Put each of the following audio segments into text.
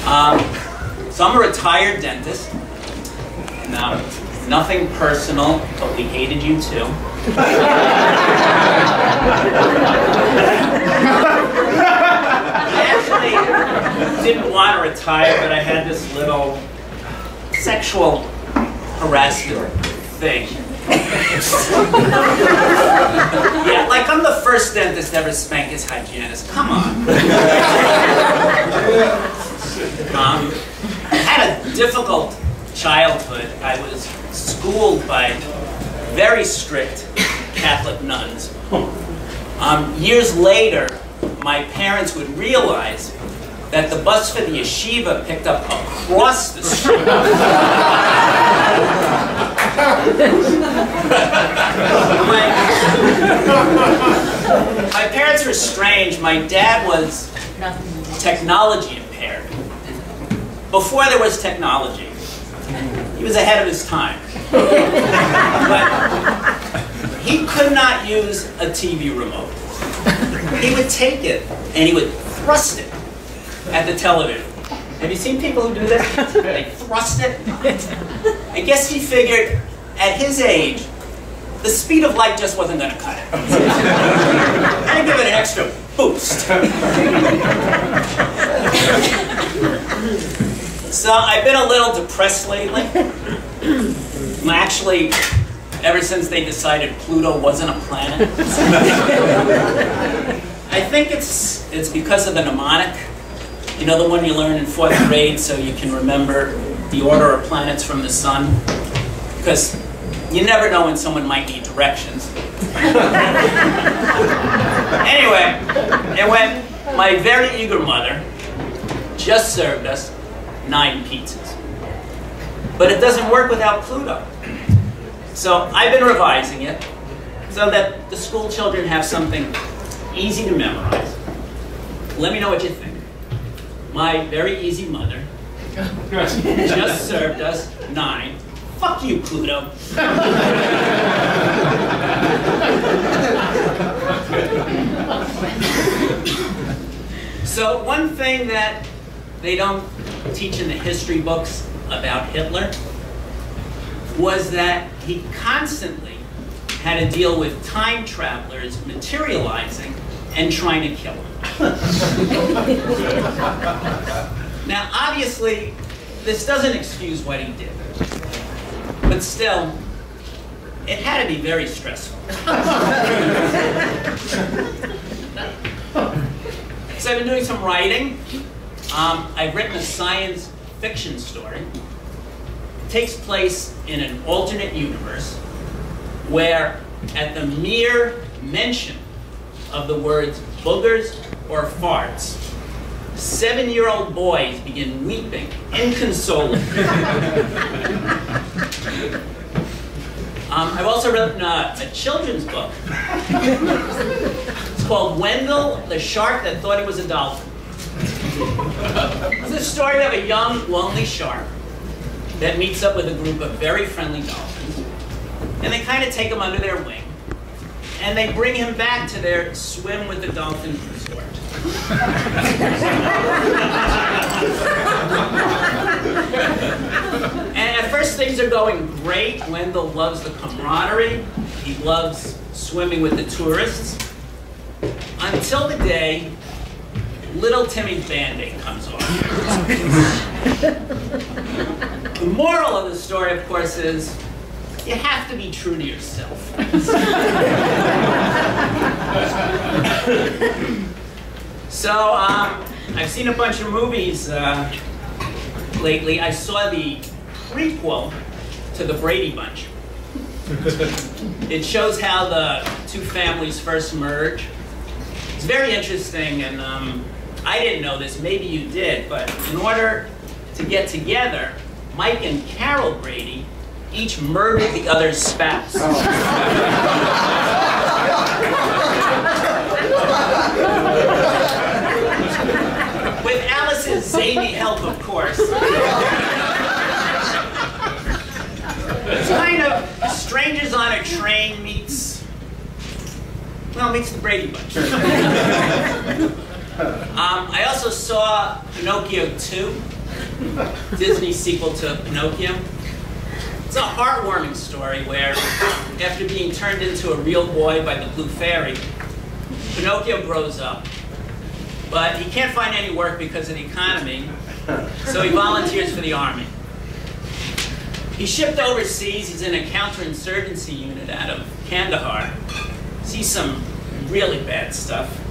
So I'm a retired dentist. Now, nothing personal, but we hated you too. I actually didn't want to retire, but I had this little sexual harassment thing. Yeah, like I'm the first dentist to ever spank his hygienist. Come on. I had a difficult childhood. I was schooled by very strict Catholic nuns. Years later, my parents would realize that the bus for the yeshiva picked up across the street. My parents were strange. My dad was technology impaired. Before there was technology, he was ahead of his time. But he could not use a TV remote. He would take it and he would thrust it at the television. Have you seen people who do this? They thrust it. I guess he figured at his age, the speed of light just wasn't going to cut it. I'd give it an extra boost. So I've been a little depressed lately. Actually, ever since they decided Pluto wasn't a planet. I think it's because of the mnemonic. You know, the one you learn in 4th grade so you can remember the order of planets from the sun? Because you never know when someone might need directions. Anyway, and when my very eager mother just served us 9 pizzas. But it doesn't work without Pluto. So I've been revising it so that the school children have something easy to memorize. Let me know what you think. My very easy mother just served us 9. Fuck you, Pluto. So one thing that they don't teach in the history books about Hitler was that he constantly had to deal with time travelers materializing and trying to kill him. Now, obviously, this doesn't excuse what he did. But still, it had to be very stressful. So I've been doing some writing. I've written a science fiction story. It takes place in an alternate universe where at the mere mention of the words boogers or farts, 7-year-old boys begin weeping inconsolably. I've also written a children's book. It's called Wendell, the Shark That Thought He Was a Dolphin. It's the story of a young, lonely shark that meets up with a group of very friendly dolphins. And they kind of take him under their wing. And they bring him back to their swim with the dolphins resort. And at first things are going great. Wendell loves the camaraderie. He loves swimming with the tourists. Until the day little Timmy's Band-Aid comes off. The moral of the story, of course, is you have to be true to yourself. So, I've seen a bunch of movies lately. I saw the prequel to The Brady Bunch. It shows how the two families first merge. It's very interesting, and I didn't know this, maybe you did, but in order to get together, Mike and Carol Brady each murdered the other's spouse. With Alice's zany help, of course. It's kind of Strangers on a Train meets the Brady Bunch. I also saw Pinocchio 2, Disney sequel to Pinocchio. It's a heartwarming story where, after being turned into a real boy by the Blue Fairy, Pinocchio grows up. But he can't find any work because of the economy, so he volunteers for the army. He's shipped overseas. He's in a counterinsurgency unit out of Kandahar. Sees some really bad stuff.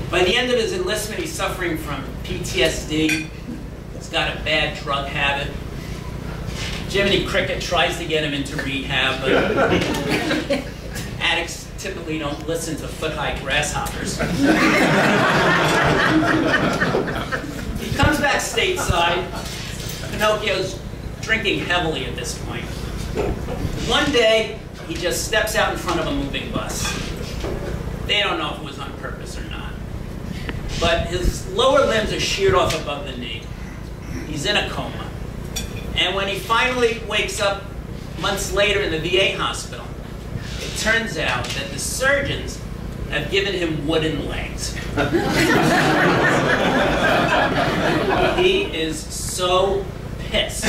By the end of his enlistment, he's suffering from PTSD. He's got a bad drug habit. Jiminy Cricket tries to get him into rehab, but addicts typically don't listen to foot-high grasshoppers. He comes back stateside. Pinocchio's drinking heavily at this point. One day, he just steps out in front of a moving bus. They don't know if it was on purpose or not. But his lower limbs are sheared off above the knee. He's in a coma. And when he finally wakes up months later in the VA hospital, it turns out that the surgeons have given him wooden legs. He is so pissed.